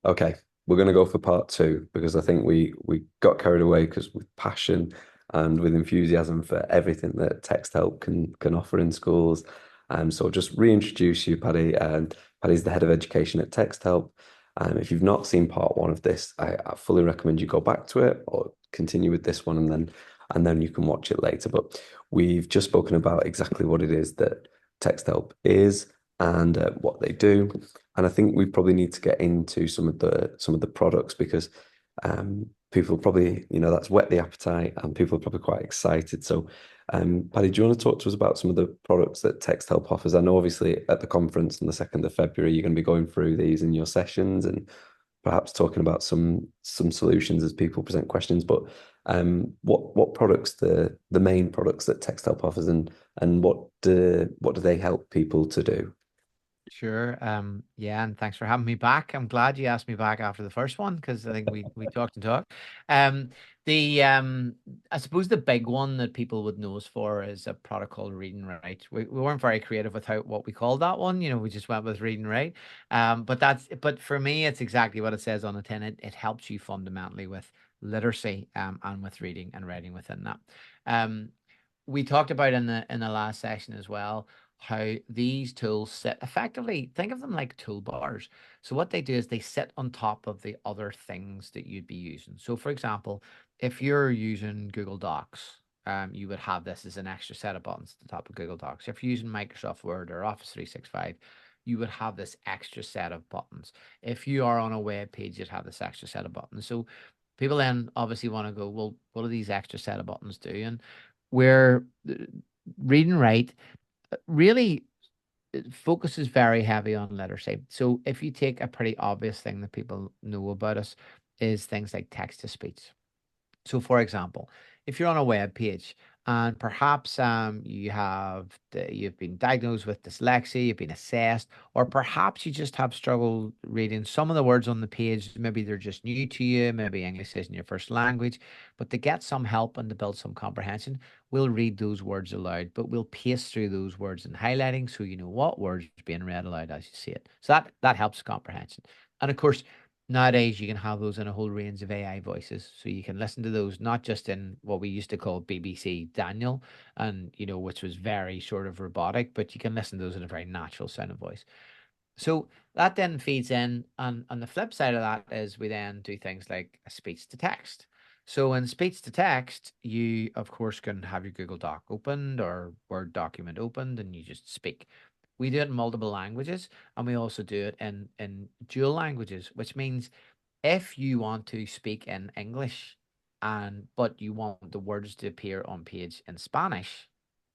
Okay, we're going to go for part two because I think we got carried away because with passion and with enthusiasm for everything that TextHelp can offer in schools. So I'll just reintroduce you, Paddy. Paddy's the head of education at TextHelp. If you've not seen part one of this, I fully recommend you go back to it or continue with this one and then you can watch it later. But we've just spoken about exactly what it is that TextHelp is and what they do. And I think we probably need to get into some of the products because people probably, that's whet the appetite and people are probably quite excited. So, Paddy, do you want to talk to us about some of the products that TextHelp offers? I know obviously at the conference on the 2nd of February, you're going to be going through these in your sessions and perhaps talking about some solutions as people present questions. But what products the main products that TextHelp offers and what do they help people to do? Sure. Yeah, and thanks for having me back. I'm glad you asked me back after the first one because I think we talked and talked. Um, the I suppose the big one that people would know us for is a product called Read and Write. We weren't very creative with how what we called that one. We just went with Read and Write. But for me, it's exactly what it says on the tin. It helps you fundamentally with literacy and with reading and writing within that. Um, we talked about in the last session as well how these tools sit effectively. Think of them like toolbars. So what they do is they sit on top of the other things that you'd be using. So for example, if you're using Google Docs, you would have this as an extra set of buttons at the top of Google Docs. If you're using Microsoft Word or Office 365, you would have this extra set of buttons. If you are on a web page, you'd have this extra set of buttons. So people then obviously want to go, well, what do these extra set of buttons do? And where Read and Write really focuses very heavy on literacy. So if you take a pretty obvious thing that people know about us is things like text to speech. So, for example, if you're on a web page and perhaps you've been diagnosed with dyslexia, you've been assessed, or perhaps you just have struggled reading some of the words on the page. Maybe they're just new to you. Maybe English isn't your first language, but to get some help and to build some comprehension, we'll read those words aloud, but we'll pace through those words and highlighting so you know what words are being read aloud as you see it. So that helps comprehension. And of course, nowadays, you can have those in a whole range of AI voices. So you can listen to those not just in what we used to call BBC Daniel, and which was very sort of robotic, but you can listen to those in a very natural sounding voice. So that then feeds in, and on the flip side of that is we then do things like a speech to text. So in speech to text, you of course can have your Google Doc opened or Word document opened, and you just speak. We do it in multiple languages, and we also do it in dual languages, which means if you want to speak in English but you want the words to appear on page in Spanish,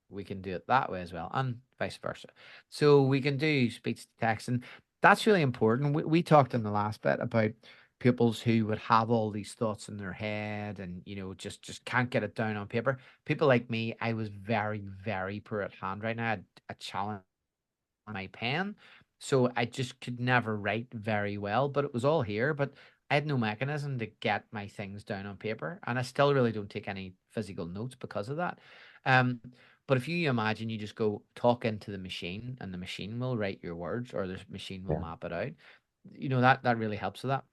we can do it that way as well, and vice versa. So we can do speech to text, and that's really important. We talked in the last bit about pupils who would have all these thoughts in their head and just can't get it down on paper. People like me, I was very, very poor at handwriting. I had a challenge on my pen. So I just could never write very well, but it was all here. But I had no mechanism to get my things down on paper. And I still really don't take any physical notes because of that. Um, but if you imagine you just go talk into the machine and the machine will write your words or the machine will Yeah. map it out, that really helps with that.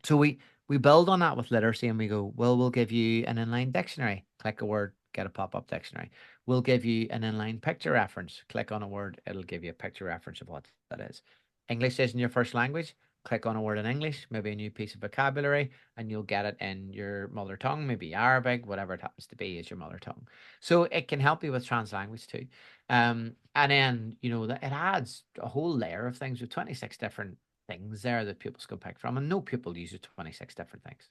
So we build on that with literacy and we go, well, we'll give you an inline dictionary. Click a word, get a pop-up dictionary. We'll give you an inline picture reference. Click on a word, it'll give you a picture reference of what that is. English isn't your first language. Click on a word in English, maybe a new piece of vocabulary, and you'll get it in your mother tongue, maybe Arabic, whatever it happens to be is your mother tongue. So it can help you with trans language too. And then, that it adds a whole layer of things with 26 different things there that pupils can pick from, and no pupil uses 26 different things.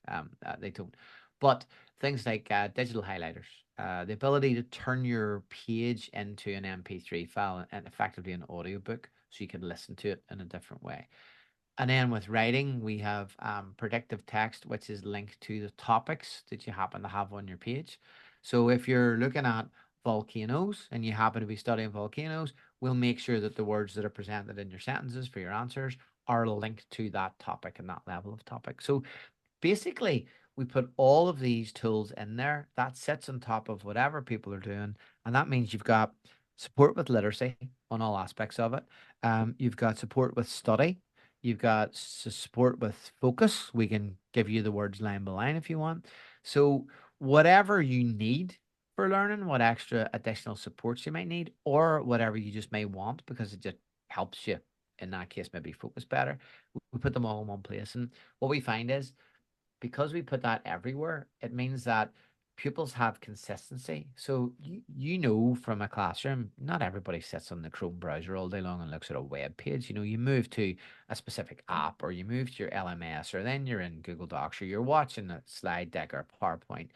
They don't. But things like digital highlighters, the ability to turn your page into an MP3 file and effectively an audiobook so you can listen to it in a different way. And then with writing, we have predictive text, which is linked to the topics that you happen to have on your page. So if you're looking at volcanoes and you happen to be studying volcanoes, we'll make sure that the words that are presented in your sentences for your answers are linked to that topic and that level of topic. So basically, we put all of these tools in there that sits on top of whatever people are doing. And that means you've got support with literacy on all aspects of it. You've got support with study. You've got support with focus. We can give you the words line by line if you want. So whatever you need for learning, what extra additional supports you might need, or whatever you just may want because it just helps you in that case maybe focus better. We put them all in one place. And what we find is because we put that everywhere, it means that pupils have consistency. So you know from a classroom, not everybody sits on the Chrome browser all day long and looks at a web page. You know, you move to a specific app or you move to your LMS or then you're in Google Docs or you're watching a slide deck or PowerPoint,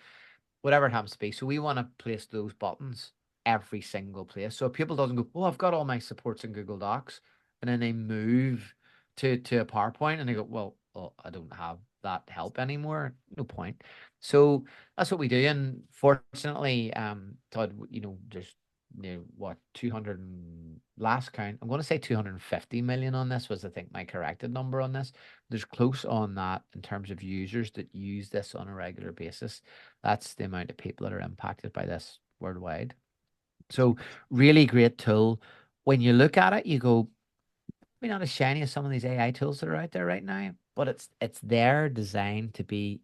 whatever it happens to be. So we want to place those buttons every single place. So if people doesn't go, oh, I've got all my supports in Google Docs, and then they move to a PowerPoint and they go, well, I don't have that help anymore. No point. So that's what we do. And fortunately, Todd, there's what 200 last count. I'm going to say 250 million on this was I think my corrected number on this. There's close on that in terms of users that use this on a regular basis. That's the amount of people that are impacted by this worldwide. So really great tool. When you look at it, you go, maybe not as shiny as some of these AI tools that are out there right now, but it's there designed to be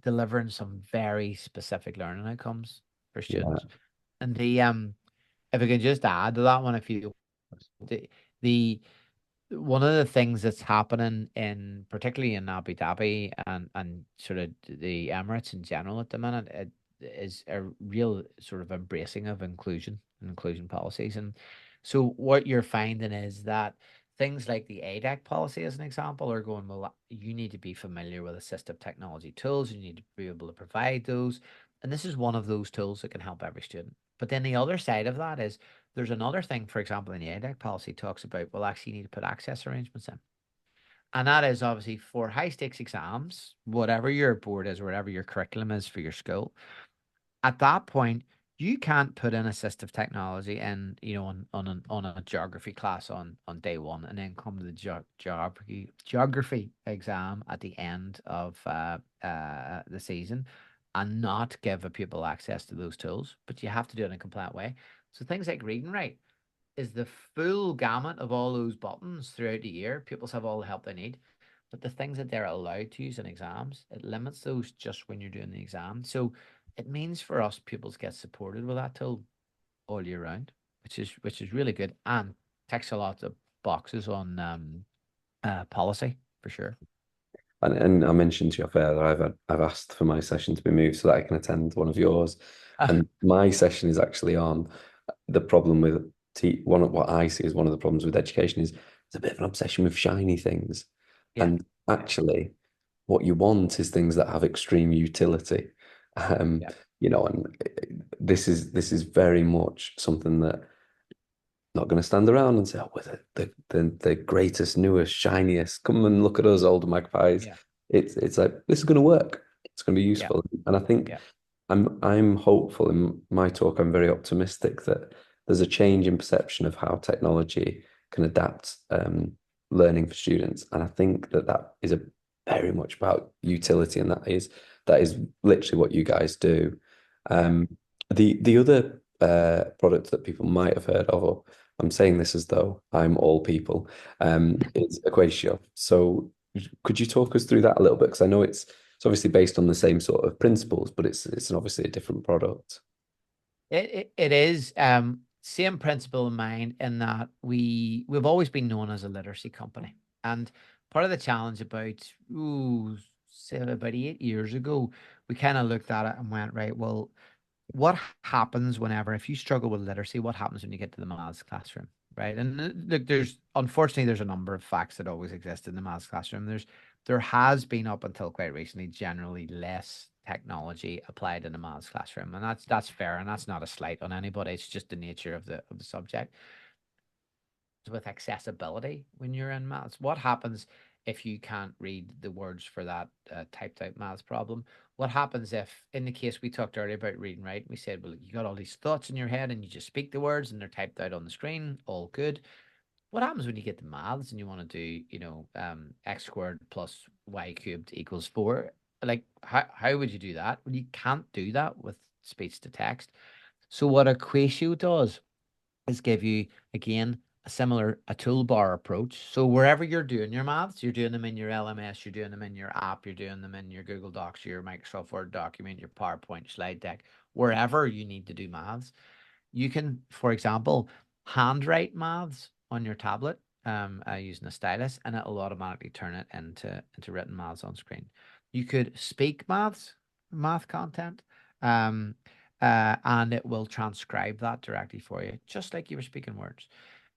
delivering some very specific learning outcomes for Yeah. students. And the if I can just add to that one, if you the one of the things that's happening in particularly in Abu Dhabi and sort of the Emirates in general at the minute it is a real sort of embracing of inclusion and inclusion policies. And so what you're finding is that things like the ADEC policy, as an example, are going, well, you need to be familiar with assistive technology tools. You need to be able to provide those. And this is one of those tools that can help every student. But then the other side of that is there's another thing, for example, in the ADEC policy talks about, well, actually you need to put access arrangements in. And that is obviously for high stakes exams, whatever your board is, whatever your curriculum is for your school. At that point, you can't put in assistive technology in, on a geography class on day one, and then come to the geography exam at the end of the season, and not give a pupil access to those tools. But you have to do it in a compliant way. So things like read and write is the full gamut of all those buttons throughout the year. Pupils have all the help they need. But the things that they're allowed to use in exams, it limits those just when you're doing the exam. So it means for us pupils get supported with that tool all year round, which is really good and ticks a lot of boxes on policy for sure. And I mentioned to you off air that I've asked for my session to be moved so that I can attend one of yours. Ah, And my session is actually on the problem with one of what I see as one of the problems with education is it's a bit of an obsession with shiny things. yeah, And actually, what you want is things that have extreme utility. Um, yeah, and this is very much something that not going to stand around and say, "Oh, we're the greatest, newest, shiniest. Come and look at us, older magpies." yeah, It's like this is going to work. It's going to be yeah, useful, and I think yeah, I'm hopeful in my talk. I'm very optimistic that there's a change in perception of how technology can adapt learning for students, and I think that is a very much about utility, and that is literally what you guys do. yeah. Um, the other product that people might have heard of, or I'm saying this as though I'm all people, is Equatio. So could you talk us through that a little bit? Because I know it's obviously based on the same sort of principles, but it's obviously a different product. It is same principle in mind in that we've always been known as a literacy company. And part of the challenge about say about 8 years ago, we kind of looked at it and went, right, well, what happens whenever if you struggle with literacy, what happens when you get to the maths classroom, right? And look, there's unfortunately there's a number of facts that always exist in the maths classroom. There has been up until quite recently generally less technology applied in the maths classroom, and that's fair, and that's not a slight on anybody. It's just the nature of the subject. With accessibility when you're in maths, what happens if you can't read the words for that typed out maths problem? What happens if, in the case we talked earlier about reading, right? We said, well, you got all these thoughts in your head and you just speak the words and they're typed out on the screen, all good. What happens when you get to maths and you want to do, x squared plus y cubed equals 4? Like, how would you do that? Well, you can't do that with speech to text. So what a Equatio does is give you, again, a toolbar approach. So wherever you're doing your maths, you're doing them in your LMS, you're doing them in your app, you're doing them in your Google Docs, your Microsoft Word document, your PowerPoint slide deck, wherever you need to do maths. You can, for example, handwrite maths on your tablet using a stylus, and it'll automatically turn it into written maths on screen. You could speak math content, um, and it will transcribe that directly for you, just like you were speaking words.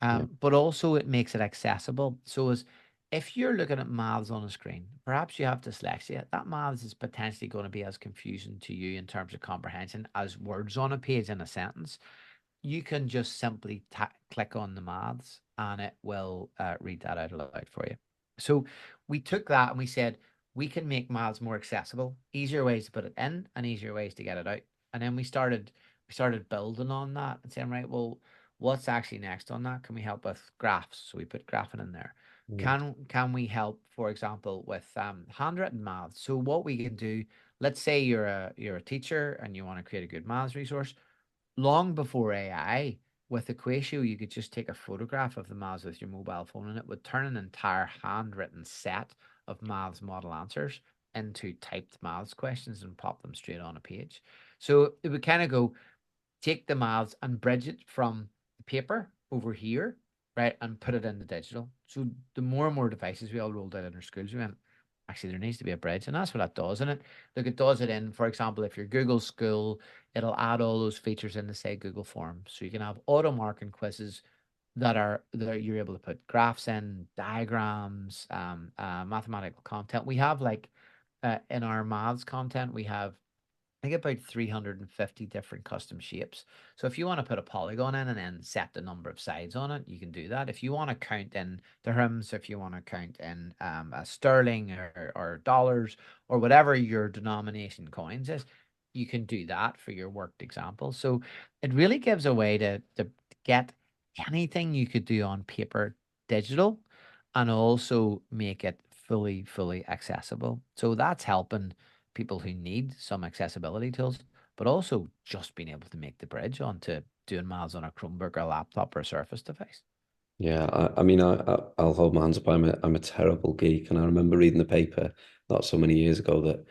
Yeah. But also it makes it accessible. So as if you're looking at maths on a screen, perhaps you have dyslexia, that maths is potentially going to be as confusing to you in terms of comprehension as words on a page in a sentence. You can just simply click on the maths and it will read that out aloud for you. So we took that and we said we can make maths more accessible, easier ways to put it in and easier ways to get it out. And then we started building on that and saying, right, well, what's actually next on that? Can we help with graphs? So we put graphing in there. Mm. Can we help, for example, with handwritten maths? So what we can do, let's say you're a teacher and you want to create a good maths resource. Long before AI, with Equatio, you could just take a photograph of the maths with your mobile phone and it would turn an entire handwritten set of maths model answers into typed maths questions and pop them straight on a page. So it would kind of go, take the maths and bridge it from the paper over here, right, and put it in the digital. So the more and more devices we all rolled out in our schools, we went, actually, there needs to be a bridge, and that's what that does in it. Look, it does it in, for example, if you're Google School, it'll add all those features into, say, Google Forms. So you can have auto marking quizzes that you're able to put graphs in, diagrams, mathematical content. We have like in our maths content, we have I think about 350 different custom shapes. So if you want to put a polygon in and then set the number of sides on it, you can do that. If you want to count in dirhams, if you want to count in sterling or dollars or whatever your denomination coins is, you can do that for your worked example. So it really gives a way to get anything you could do on paper digital and also make it fully accessible. So that's helping people who need some accessibility tools, but also just being able to make the bridge onto doing maths on a Chromebook or a laptop or a Surface device. Yeah, I mean, I'll hold my hands up. I'm a terrible geek, and I remember reading the paper not so many years ago that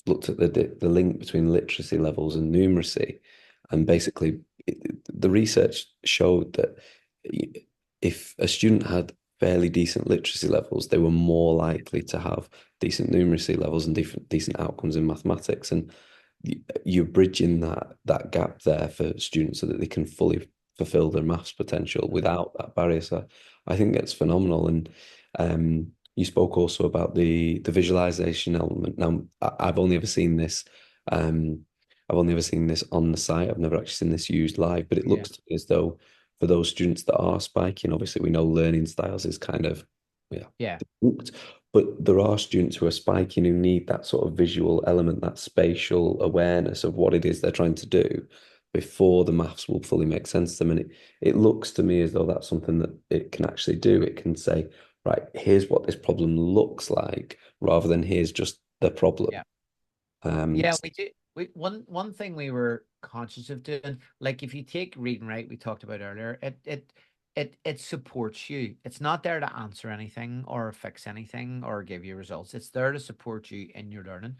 looked at the link between literacy levels and numeracy, and basically the research showed that if a student had fairly decent literacy levels, they were more likely to have decent numeracy levels and decent outcomes in mathematics, and you're bridging that gap there for students so that they can fully fulfill their maths potential Mhm. without that barrier. So I think that's phenomenal. And you spoke also about the visualization element. Now, I've only ever seen this. Um, I've only ever seen this on the site. I've never actually seen this used live, but it Yeah. looks to me as though for those students that are spiking, obviously we know learning styles is kind of yeah, Yeah. distinct, but there are students who are spiking who need that sort of visual element, that spatial awareness of what it is they're trying to do before the maths will fully make sense to them. And it looks to me as though that's something that it can actually do. It can say, right, here's what this problem looks like, rather than here's just the problem. Yeah. Um, Yeah, we do. One thing we were conscious of doing, like if you take read and write, we talked about earlier, it supports you. It's not there to answer anything or fix anything or give you results. It's there to support you in your learning.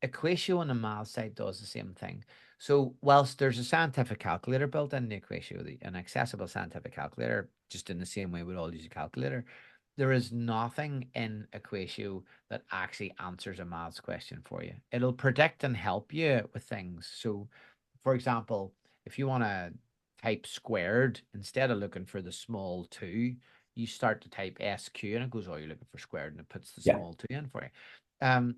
Equatio on the math side does the same thing. So whilst there's a scientific calculator built in the Equatio, an accessible scientific calculator, just in the same way we'd all use a calculator, there is nothing in Equatio that actually answers a maths question for you. It'll predict and help you with things. So, for example, if you want to type squared, instead of looking for the small two, you start to type SQ and it goes, oh, you're looking for squared, and it puts the yeah, small two in for you.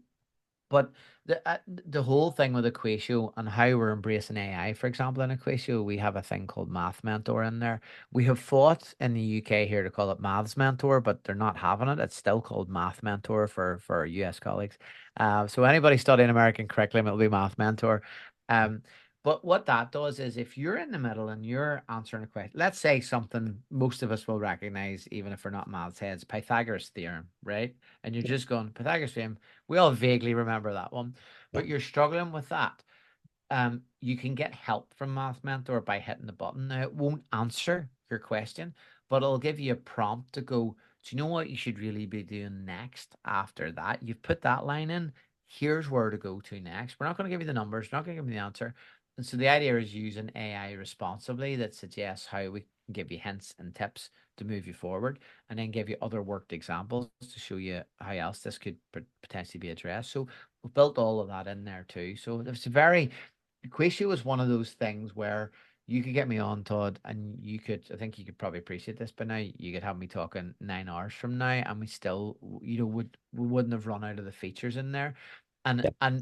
But the whole thing with Equatio and how we're embracing AI, for example, in Equatio, we have a thing called Math Mentor in there. We have fought in the UK here to call it Maths Mentor, but they're not having it. It's still called Math Mentor for our US colleagues. So anybody studying American curriculum, it'll be Math Mentor. Um, but what that does is if you're in the middle and you're answering a question, let's say something most of us will recognize, even if we're not maths heads, Pythagoras theorem, right? And you're just going, Pythagoras theorem, we all vaguely remember that one, yeah, but you're struggling with that. You can get help from Math Mentor by hitting the button. Now, it won't answer your question, but it'll give you a prompt to go, do you know what you should really be doing next after that? You've put that line in. Here's where to go to next. We're not going to give you the numbers, we're not going to give you the answer. And so the idea is using AI responsibly that suggests how we can give you hints and tips to move you forward, and then give you other worked examples to show you how else this could potentially be addressed. So we've built all of that in there too. So it's a very Quatio is one of those things where you could get me on, Todd, and I think you could probably appreciate this, but now you could have me talking 9 hours from now, and we still, we wouldn't have run out of the features in there. And Yeah.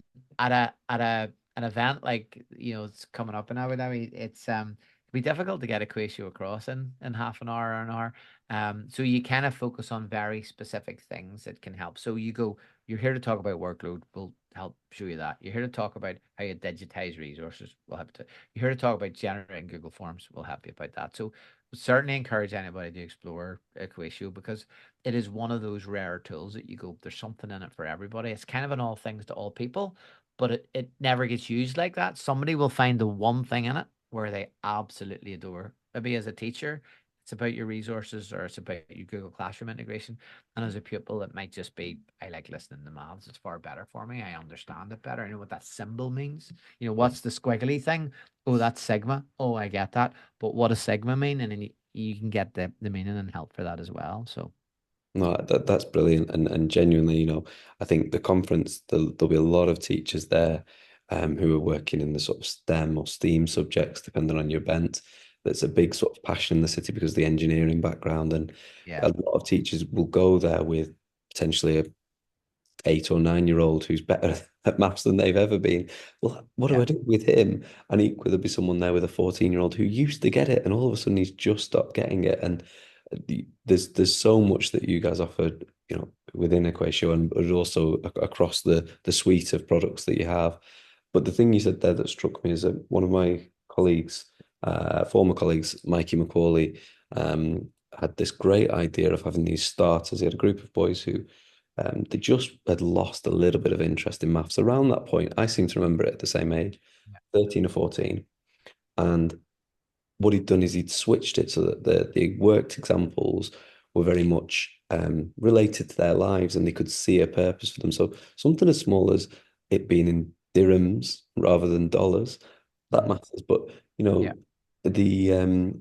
an event like, it's coming up in Abu Dhabi, it'd be difficult to get a Quatio across in half an hour or an hour. So you kind of focus on very specific things that can help. So you're here to talk about workload. We'll help show you that. You're here to talk about how you digitize resources. We'll help to. You're here to talk about generating Google Forms. We'll help you about that. So certainly encourage anybody to explore Equatio, because it is one of those rare tools that you go, there's something in it for everybody. It's kind of an all things to all people, but it never gets used like that. Somebody will find the one thing in it where they absolutely adore. Maybe as a teacher, it's about your resources, or it's about your Google Classroom integration. And as a pupil, it might just be, I like listening to maths. It's far better for me. I understand it better. I know what that symbol means. What's the squiggly thing? Oh, that's sigma. Oh, I get that. But what does sigma mean? And then you can get the meaning and help for that as well. So, No, that's brilliant, and genuinely, I think the conference there'll be a lot of teachers there, who are working in the sort of STEM or STEAM subjects, depending on your bent. That's a big sort of passion in the city because of the engineering background, and yeah. a lot of teachers will go there with potentially a 8 or 9 year old who's better at maths than they've ever been. Well, what do Yeah. I do with him? And equally, there'll be someone there with a 14-year-old who used to get it, and all of a sudden he's just stopped getting it. And there's so much that you guys offer, within Equatio, and but also across the suite of products that you have. But the thing you said there that struck me is that one of my colleagues, former colleagues, Mikey McCauley, had this great idea of having these starters. He had a group of boys who, they just had lost a little bit of interest in maths around that point. I seem to remember it at the same age, 13 or 14. And what he'd done is he'd switched it so that the worked examples were very much related to their lives, and they could see a purpose for them. So something as small as it being in dirhams rather than dollars, that Mhm. matters. But Yeah. the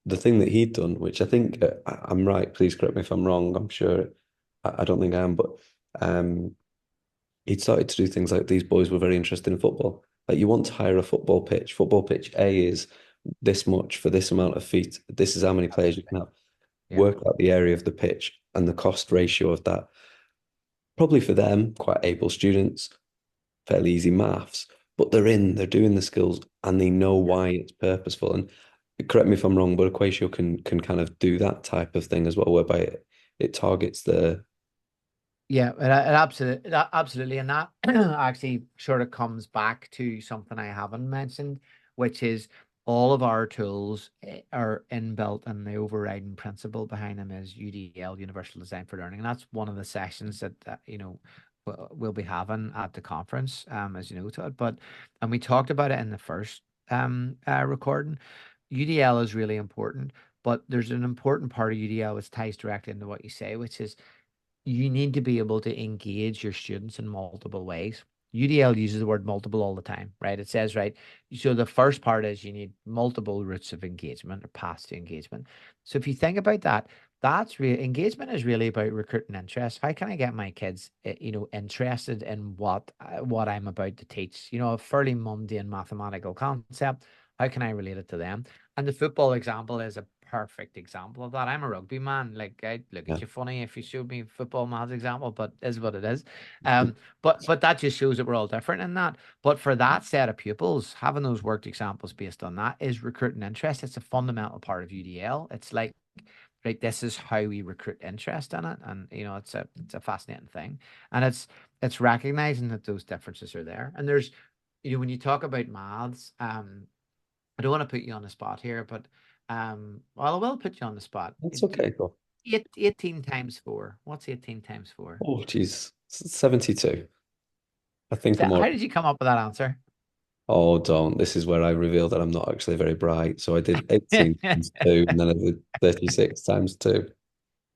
the thing that he'd done, which I think, I'm right, please correct me if I'm wrong. I'm sure I don't think I am, but um, he'd started to do things like these boys were very interested in football. Like, you want to hire a football pitch. Football pitch A is this much for this amount of feet. This is how many players you can have. Yeah. Work out the area of the pitch and the cost ratio of that. Probably for them, quite able students, fairly easy maths, but they're doing the skills, and they know Yeah. why it's purposeful. And correct me if I'm wrong, but Equatio can kind of do that type of thing as well, whereby it targets the. Yeah, absolutely, and that actually sort of comes back to something I haven't mentioned, which is all of our tools are inbuilt, and the overriding principle behind them is UDL, Universal Design for Learning, and that's one of the sessions that we'll be having at the conference, as you know, Todd. And we talked about it in the first recording. UDL is really important, but there's an important part of UDL which ties directly into what you say, which is you need to be able to engage your students in multiple ways. UDL uses the word multiple all the time, right? It says, right, so the first part is you need multiple routes of engagement or paths to engagement. So if you think about that, that's real engagement is really about recruiting interest. How can I get my kids, interested in what I'm about to teach? A fairly mundane mathematical concept. How can I relate it to them? And the football example is a perfect example of that. I'm a rugby man. Like, I'd look Yeah. at you funny if you showed me football maths example, but is what it is. But that just shows that we're all different in that. But for that set of pupils, having those worked examples based on that is recruiting interest. It's a fundamental part of UDL. It's like, right, this is how we recruit interest in it. And it's a fascinating thing. And it's recognizing that those differences are there. And there's, when you talk about maths, I don't want to put you on the spot here, but well, I will put you on the spot. That's okay. Cool. 18 times 4. What's 18 times 4? Oh, geez. 72. I think So I'm how all. did you come up with that answer? Oh, don't. This is where I revealed that I'm not actually very bright. So I did 18 times two, and then I did 36 times two.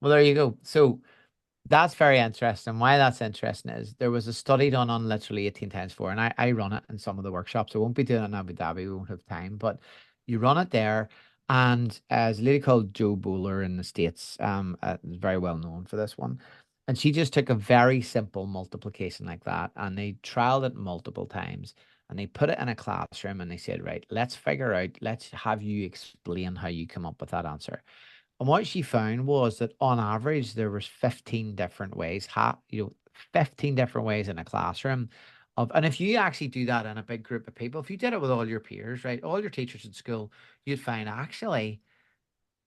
Well, there you go. So that's very interesting. Why that's interesting is there was a study done on literally 18 times 4, and I run it in some of the workshops. I won't be doing it in Abu Dhabi, we won't have time, but you run it there. And there's a lady called Joe Bowler in the States, very well known for this one. And she just took a very simple multiplication like that, and they trialed it multiple times. And they put it in a classroom and they said, right, let's figure out, let's have you explain how you come up with that answer. And what she found was that on average, there was 15 different ways, 15 different ways in a classroom of, and if you actually do that in a big group of people, if you did it with all your peers, right, all your teachers in school, you'd find actually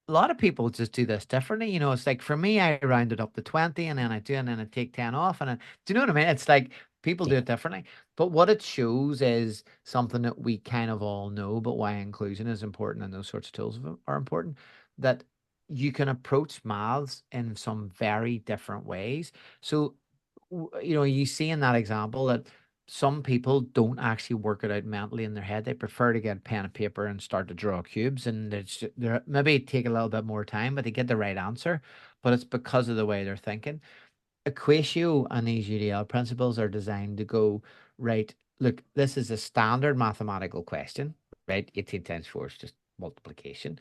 a lot of people just do this differently. It's like for me, I rounded up to 20 and then I do, and then I take 10 off. And do you know what I mean? It's like people do it differently. But what it shows is something that we kind of all know, but why inclusion is important and those sorts of tools are important, that you can approach maths in some very different ways. So, you see in that example that some people don't actually work it out mentally in their head. They prefer to get pen and paper and start to draw cubes, and they're maybe take a little bit more time, but they get the right answer. But it's because of the way they're thinking. Equatio and these UDL principles are designed to go, right, look, this is a standard mathematical question, right? 18 times 4 is just multiplication.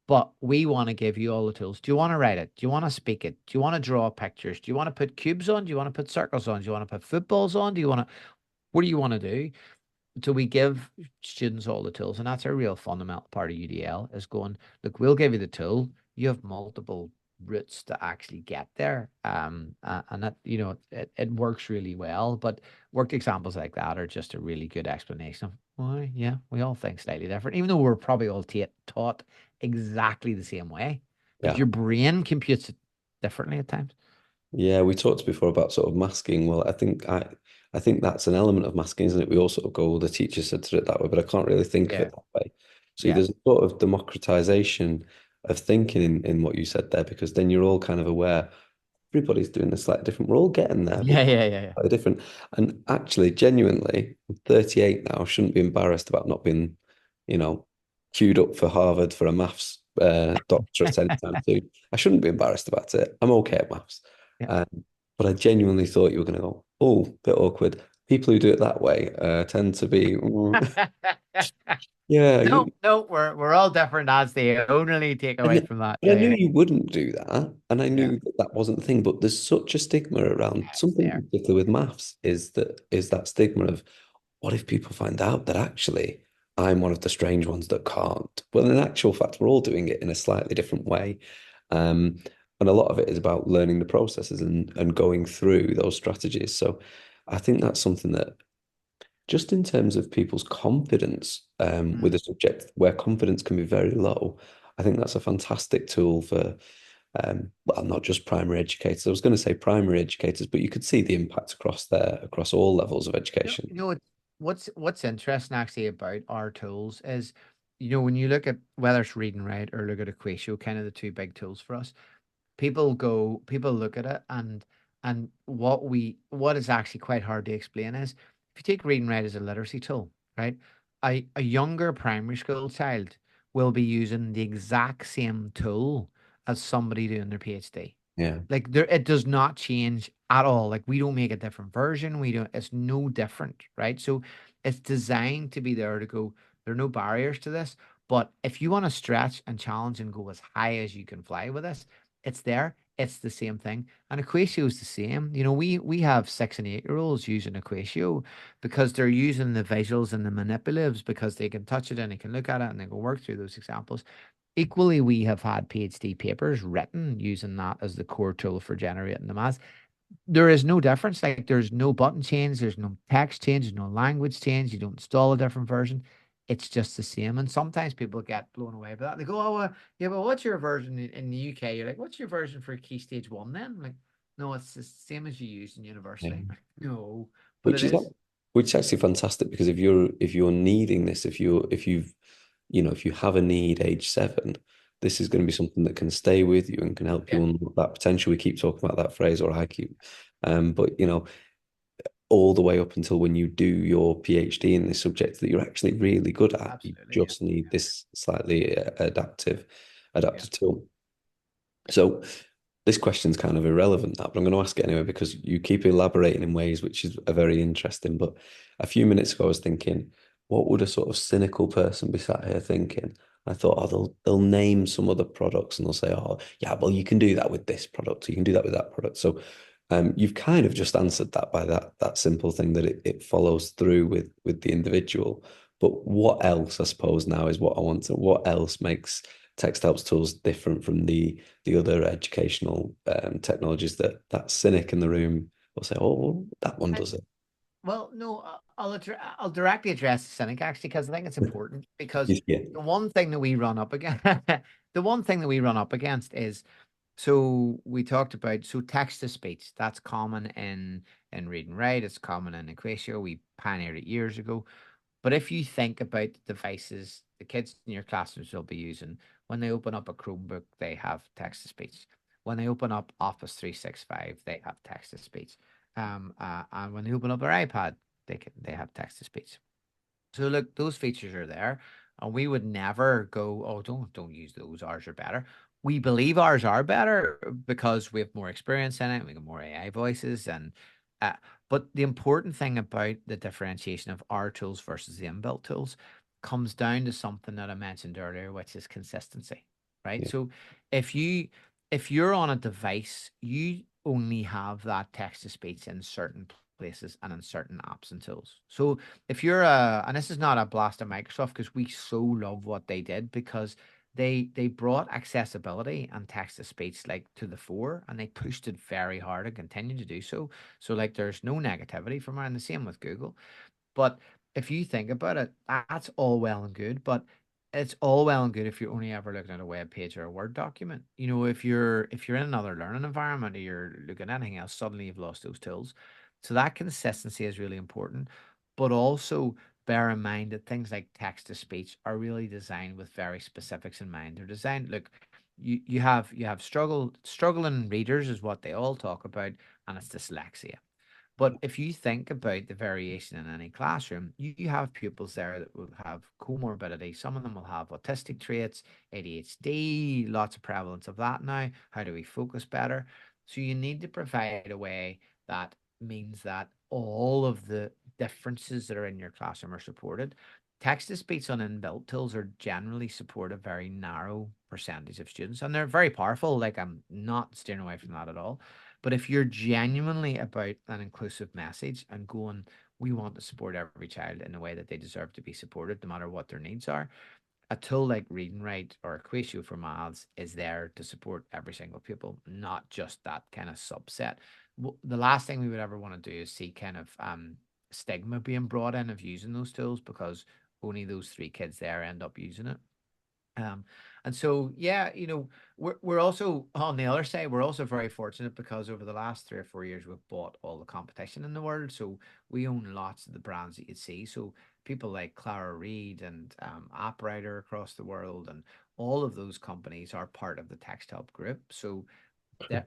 But we want to give you all the tools. Do you want to write it? Do you want to speak it? Do you want to draw pictures? Do you want to put cubes on? Do you want to put circles on? Do you want to put footballs on? What do you want to do? So we give students all the tools, and that's a real fundamental part of UDL is going, look, we'll give you the tool. You have multiple routes to actually get there. And that, it works really well. But worked examples like that are just a really good explanation of why, yeah, we all think slightly different, even though we're probably all taught exactly the same way. But Yeah. your brain computes it differently at times. Yeah, we talked before about sort of masking. Well, I think that's an element of masking, isn't it? We all sort of go, well, the teacher said to do it that way, but I can't really think of Yeah. it that way. So Yeah. there's a sort of democratization of thinking in what you said there, because then you're all kind of aware everybody's doing this slightly different. We're all getting there, but Yeah. Yeah. Yeah. Yeah. slightly different. And actually, genuinely, I'm 38 now, shouldn't be embarrassed about not being, you know, queued up for Harvard for a maths doctorate anytime soon. I shouldn't be embarrassed about it. I'm okay at maths. Yeah. Um, but I genuinely thought you were going to go, oh, bit awkward. People who do it that way tend to be, yeah, No, no, we're all different. That's the only takeaway from that. and I Yeah, knew yeah, you wouldn't do that, and I yeah. knew that that wasn't the thing. But there's such a stigma around It's something, there. particularly with maths, is that stigma of what if people find out that actually I'm one of the strange ones that can't? Well, in actual fact, we're all doing it in a slightly different way, um, and a lot of it is about learning the processes and going through those strategies. So, I think that's something that just in terms of people's confidence with Mm. a subject where confidence can be very low, I think that's a fantastic tool for, well, not just primary educators. I was going to say primary educators, but you could see the impact across there, across all levels of You know, education. you know what, what's interesting actually about our tools is, when you look at whether it's reading right or look at Equatio, kind of the two big tools for us. People look at it, and what is actually quite hard to explain is if you take reading right as a literacy tool, right? A younger primary school child will be using the exact same tool as somebody doing their PhD. Yeah. Like it does not change at all. Like we don't make a different version. We don't, it's no different, right? So it's designed to be there to go, there are no barriers to this. But if you want to stretch and challenge and go as high as you can fly with this, it's there. It's the same thing. And Equatio is the same. We have 6 and 8-year-olds using Equatio because they're using the visuals and the manipulatives because they can touch it and they can look at it and they can work through those examples. Equally, we have had PhD papers written using that as the core tool for generating the maths. There is no difference. Like there's no button change, there's no text change, there's no language change. You don't install a different version. It's just the same. And sometimes people get blown away by that. They go, "Oh, yeah, but what's your version in the UK?" You're like, "What's your version for Key Stage 1 then?" I'm like, no, it's the same as you use in Yeah. university. No, but it Which is is. which is actually fantastic, because if you're needing this, if you've if you have a need age 7, this is going to be something that can stay with you and can help Yeah. you unlock that potential. We keep talking about that phrase, or I keep, but all the way up until when you do your PhD in this subject that you're actually really good at. You Absolutely. Yeah. just need this slightly Yeah. adaptive tool. So this question's kind of irrelevant, that, but I'm going to ask it anyway because you keep elaborating in ways which are very interesting. But a few minutes ago, I was thinking, what would a sort of cynical person be sat here thinking? I thought, oh, they'll name some other products and they'll say, oh, yeah, well, you can do that with this product, or you can do that with that product. So, you've kind of just answered that by that simple thing that it follows through with the individual. But what else, I suppose, now is what I want to. What else makes TextHelp's tools different from the other educational technologies that cynic in the room will say, oh, well, that one I, does it. well, no, I'll directly address the cynic actually because I think it's important because Yeah, the one thing that we run up against, the one thing that we run up against is so we talked about so text to speech. That's common in read and write. It's common in Equatio. We pioneered it years ago. But if you think about the devices the kids in your classrooms will be using, when they open up a Chromebook, they have text to speech. When they open up Office 365, they have text to speech. And when they open up their iPad, they have text to speech. So look, those features are there, and we would never go, oh, don't use those. Ours are better. We believe ours are better because we have more experience in it. We got more AI voices, and uh, but the important thing about the differentiation of our tools versus the inbuilt tools comes down to something that I mentioned earlier, which is consistency, right? yeah, So if you if you're on a device, you only have that text to speech in certain places and in certain apps and tools. So if you're and this is not a blast of Microsoft because we so love what they did because they brought accessibility and text to speech like to the fore and they pushed it very hard and continue to do so. So like there's no negativity from around the same with Google. But if you think about it, that's all well and good, but it's all well and good if you're only ever looking at a web page or a Word document. You know, if you're in another learning environment or you're looking at anything else, suddenly you've lost those tools. So that consistency is really important, but also bear in mind that things like text to speech are really designed with very specifics in mind. They're designed, look, you have struggling readers is what they all talk about, and it's dyslexia. But if you think about the variation in any classroom, you have pupils there that will have comorbidity. Some of them will have autistic traits, ADHD, lots of prevalence of that now. How do we focus better? So you need to provide a way that means that all of the differences that are in your classroom are supported. Text to speech on inbuilt tools are generally support a very narrow percentage of students, and they're very powerful. Like I'm not steering away from that at all. But if you're genuinely about an inclusive message and going, we want to support every child in a way that they deserve to be supported, no matter what their needs are, a tool like Read and Write or Equatio for Maths is there to support every single pupil, not just that kind of subset. The last thing we would ever want to do is see kind of stigma being brought in of using those tools because only those three kids there end up using it. Um, and so, yeah, we're also on the other side, we're also very fortunate because over the last 3 or 4 years, we've bought all the competition in the world. So we own lots of the brands that you see. So people like Clara Reed and AppWriter across the world, and all of those companies are part of the TextHelp group. So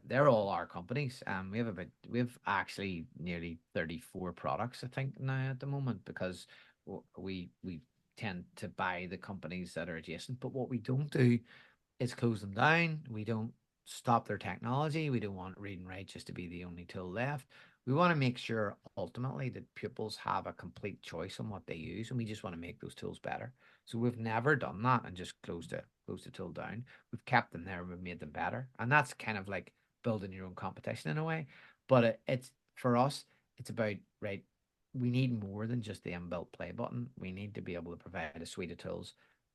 they're all our companies. We have actually nearly 34 products, I think, now at the moment because we tend to buy the companies that are adjacent. But what we don't do is close them down. We don't stop their technology. We don't want Read and Write just to be the only tool left. We want to make sure ultimately that pupils have a complete choice on what they use, and we just want to make those tools better. So we've never done that and just closed the tool down. We've kept them there and we've made them better, and that's kind of like building your own competition in a way. But it's for us, it's about right. We need more than just the inbuilt play button. We need to be able to provide a suite of tools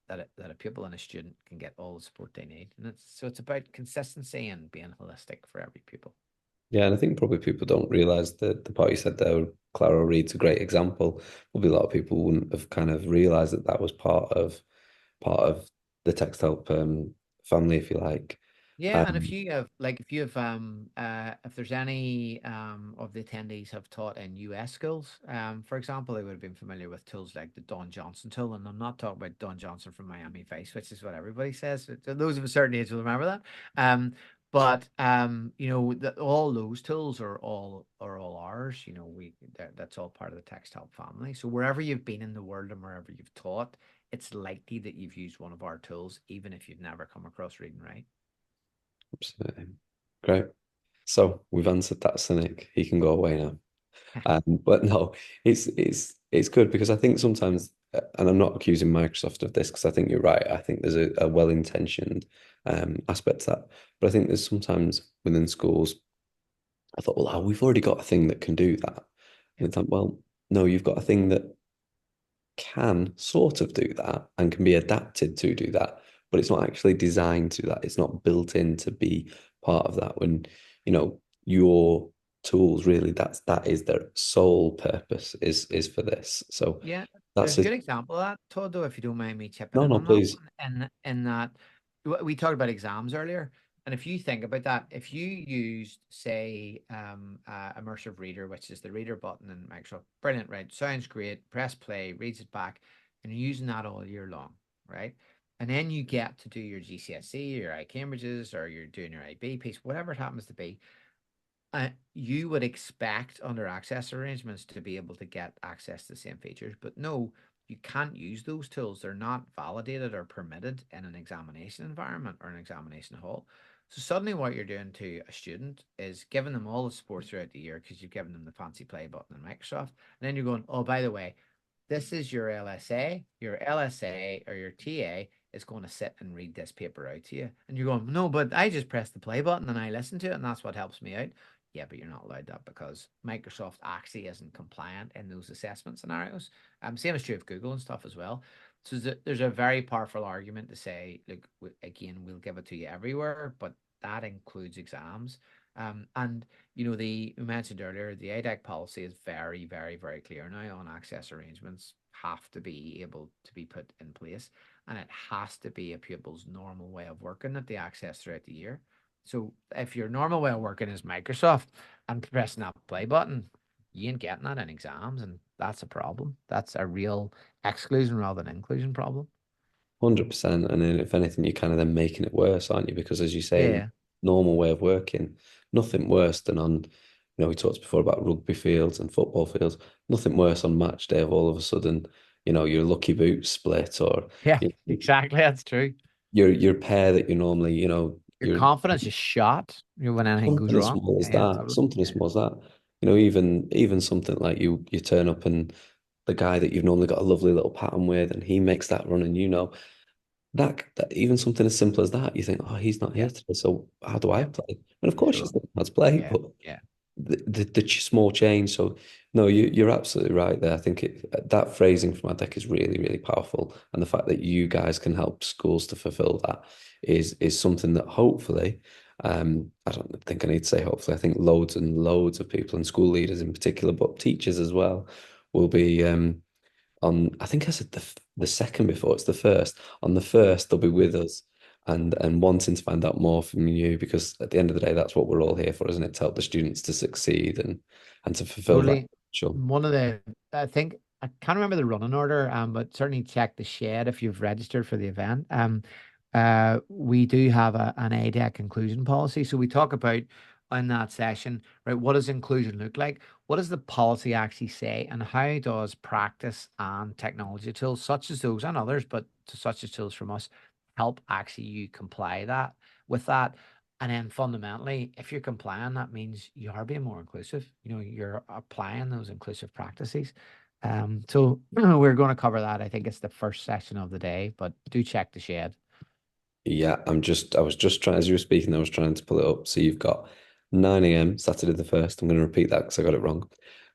that a pupil and a student can get all the support they need. And it's about consistency and being holistic for every pupil. yeah. And I think probably people don't realize that the part you said there, Clara Reed's a great example. Probably a lot of people wouldn't have kind of realized that that was part of the TextHelp family, if you like. Yeah, and Um, if there's any of the attendees have taught in US schools, for example, they would have been familiar with tools like the Don Johnson tool, and I'm not talking about Don Johnson from Miami Vice, which is what everybody says. So those of a certain age will remember that. But all those tools are all ours. That's all part of the TextHelp family. So wherever you've been in the world and wherever you've taught, it's likely that you've used one of our tools, even if you've never come across Read and Write. Absolutely. Great. So we've answered that cynic. He can go away now. But no, it's good because I think sometimes, and I'm not accusing Microsoft of this because I think you're right. I think there's a well-intentioned aspect to that, but I think there's sometimes within schools. I thought, well, we've already got a thing that can do that, and Yeah. it's like, well, no, you've got a thing that can sort of do that and can be adapted to do that, but it's not actually designed to do that. It's not built in to be part of that. When, your tools really, that is their sole purpose is for this. So Yeah, there's that's a it. good example of that, Todd, though, if you don't mind me chipping No, in no, on that please. one. And in that we talked about exams earlier, and if you think about that, if you used, say, immersive reader, which is the reader button in Microsoft, brilliant, right? Sounds great. Press play, reads it back, and you're using that all year long, right? And then you get to do your GCSE, your iCambridges, or you're doing your IB piece, whatever it happens to be. You would expect under access arrangements to be able to get access to the same features, but no, you can't use those tools. They're not validated or permitted in an examination environment or an examination hall. So suddenly what you're doing to a student is giving them all the support throughout the year because you've given them the fancy play button in Microsoft. And then you're going, oh, by the way, this is your LSA. Your LSA or your TA is going to sit and read this paper out to you. And you're going, no, but I just press the play button and I listen to it, and that's what helps me out. Yeah, but you're not allowed that because Microsoft actually isn't compliant in those assessment scenarios. Same is true of Google and stuff as well. So there's a very powerful argument to say, look, again, we'll give it to you everywhere, but that includes exams. And we mentioned earlier, the ADEC policy is very, very, very clear now on access arrangements have to be able to be put in place, and it has to be a pupil's normal way of working that they access throughout the year. So if your normal way of working is Microsoft and pressing that play button, you ain't getting that in exams, and that's a problem. That's a real exclusion rather than inclusion problem. 100%. And then if anything, you're kind of then making it worse, aren't you? Because as you say, in Yeah. normal way of working, nothing worse than on, we talked before about rugby fields and football fields, nothing worse on match day of all of a sudden, your lucky boot split or Yeah, you know, exactly. That's true. your pair that you normally, Your you're confidence is shot, when anything goes something as wrong. small as Yeah, that, totally. something as Yeah. small as that. Even something like you turn up and the guy that you've normally got a lovely little pattern with, and he makes that run, and that even something as simple as that, you think, oh, he's not Yeah. here today, so how do I Yeah. play? And of course, Sure. he's not how to play, Yeah. but Yeah. the small change. So no, you're absolutely right there. I think that phrasing from our deck is really, really powerful, and the fact that you guys can help schools to fulfill that is something that hopefully, I don't think I need to say hopefully. I think loads and loads of people and school leaders in particular, but teachers as well, will be on. I think I said the second before it's the first. On the first, they'll be with us and wanting to find out more from you because at the end of the day, that's what we're all here for, isn't it? To help the students to succeed and to fulfill that Totally. potential. I think I can't remember the running order, but certainly check the shed if you've registered for the event. We do have an ADEC inclusion policy. So we talk about in that session, right? What does inclusion look like? What does the policy actually say? And how does practice and technology tools such as those and others, but to such as tools from us, help actually you comply that with that? And then fundamentally, if you're complying, that means you are being more inclusive. You're applying those inclusive practices. So we're going to cover that. I think it's the first session of the day, but do check the shed. Yeah, I was just trying, as you were speaking, I was trying to pull it up. So you've got 9 a.m. Saturday the 1st. I'm going to repeat that because I got it wrong.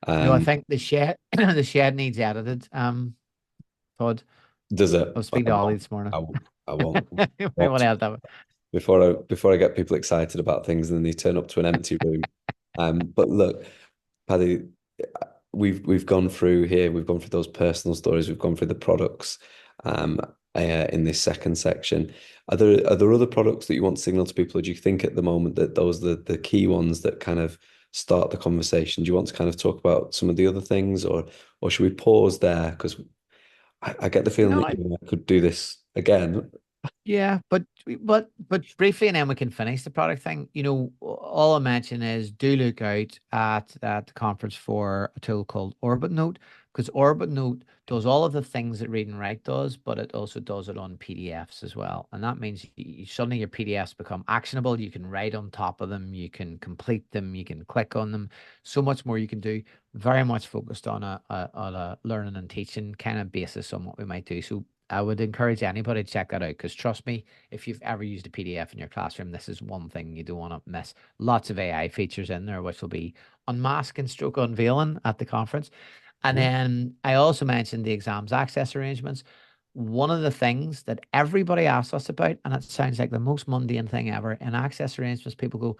No, I Um, think the shed the shed needs edited. Todd, does it? I was But speaking to Ollie this morning. I, I won't. You might want What? to add that. Before I get people excited about things and then they turn up to an empty room. But look, Paddy, we've gone through here. We've gone through those personal stories. We've gone through the products. Um, in this second section, are there other products that you want to signal to people? Or do you think at the moment that those are the key ones that kind of start the conversation? Do you want to kind of talk about some of the other things, or should we pause there? Because I get the feeling No, that you and I could do this again. yeah, but But briefly, and then we can finish the product thing. All I mention is do look out at the conference for a tool called Orbit Note, because Orbit Note does all of the things that Read and Write does, but it also does it on PDFs as well. And that means suddenly your PDFs become actionable. You can write on top of them, you can complete them, you can click on them. So much more you can do. Very much focused on a learning and teaching kind of basis on what we might do. So I would encourage anybody to check that out, because trust me, if you've ever used a PDF in your classroom, this is one thing you don't want to miss. Lots of AI features in there, which will be unmasking stroke unveiling at the conference. And Yeah. then I also mentioned the exams access arrangements. One of the things that everybody asks us about, and it sounds like the most mundane thing ever, in access arrangements, people go,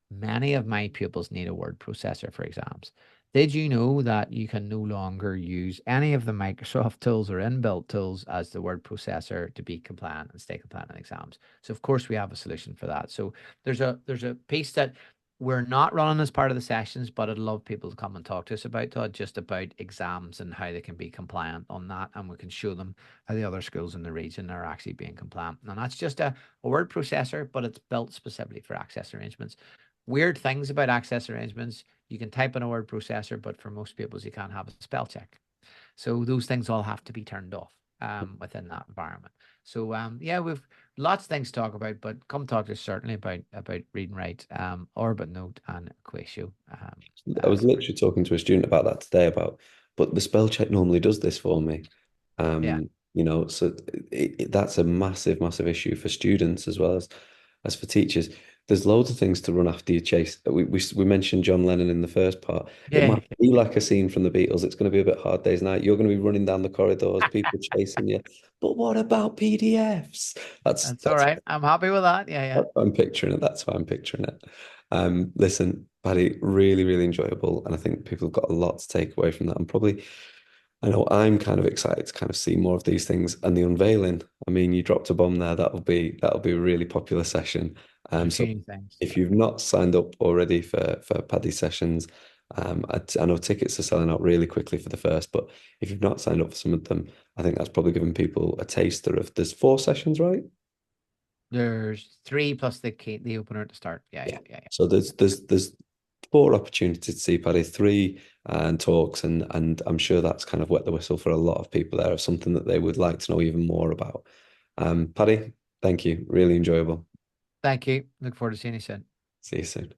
many of my pupils need a word processor for exams. Did you know that you can no longer use any of the Microsoft tools or inbuilt tools as the word processor to be compliant and stay compliant in exams? So of course we have a solution for that. So there's a piece that we're not running as part of the sessions, but I'd love people to come and talk to us about, Todd, just about exams and how they can be compliant on that. And we can show them how the other schools in the region are actually being compliant. And that's just a word processor, but it's built specifically for access arrangements. Weird things about access arrangements. You can type in a word processor, but for most pupils, you can't have a spell check. So those things all have to be turned off within that environment. So yeah, we've lots of things to talk about, but come talk to us certainly about Read and Write, Orbit Note, and Equatio. I was literally talking to a student about that today but the spell check normally does this for me. Yeah, So that's a massive, massive issue for students as well as for teachers. There's loads of things to run after you chase. We mentioned John Lennon in the first part. It yeah, might be like a scene from the Beatles. It's going to be a bit hard day's night. You're going to be running down the corridors, people chasing you. But what about PDFs? That's that's all that's right. I'm happy with that. Yeah, yeah. that's how I'm picturing it. That's how I'm picturing it. Listen, Paddy, really, really enjoyable, and I think people have got a lot to take away from that. And probably, I know I'm kind of excited to kind of see more of these things and the unveiling. I mean, you dropped a bomb there. That'll be a really popular session. There's a So few new things. if you've not signed up already for Paddy's sessions, I know tickets are selling out really quickly for the first, but if you've not signed up for some of them, I think that's probably giving people a taster of. There's 4 sessions, right? There's three plus the opener at the start. Yeah, Yeah. yeah, yeah, yeah. So there's 4 opportunities to see Paddy, three and talks, and I'm sure that's kind of wet the whistle for a lot of people there of something that they would like to know even more about. Paddy, thank you. Really enjoyable. Thank you. Look forward to seeing you soon. See you soon.